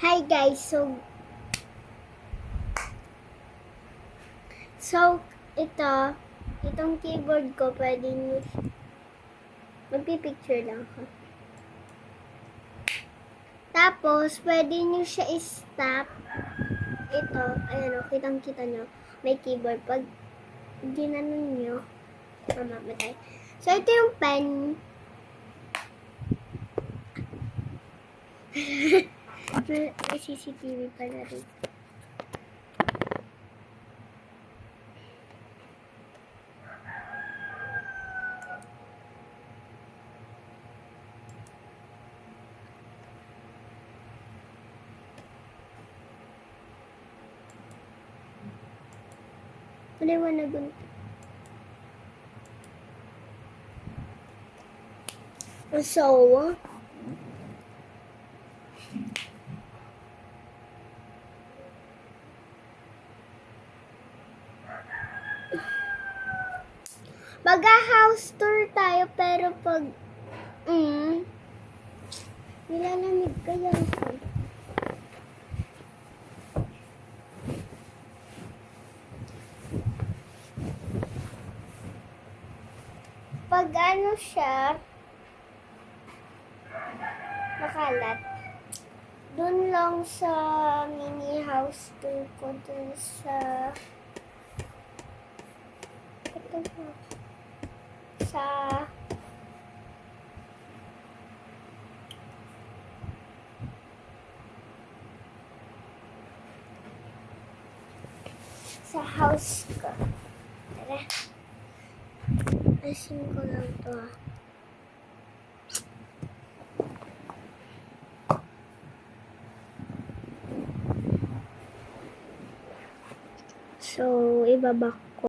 Hi guys, itong keyboard ko pwede nyo, magpipicture lang ako. Tapos, pwede nyo siya i-stop. Ito, ayan o, kitang-kita nyo, may keyboard. Pag ginanon nyo, mamamatay. So, ito yung pen. May CCTV pala rin. Maliwanagun. So, mag-house tour tayo, pero pag nilalamig kaya ako. Pag ano siya, makalat, dun lang sa mini house tour ko, dun sa house ko. Tara. Asin ko lang to. So, ibabak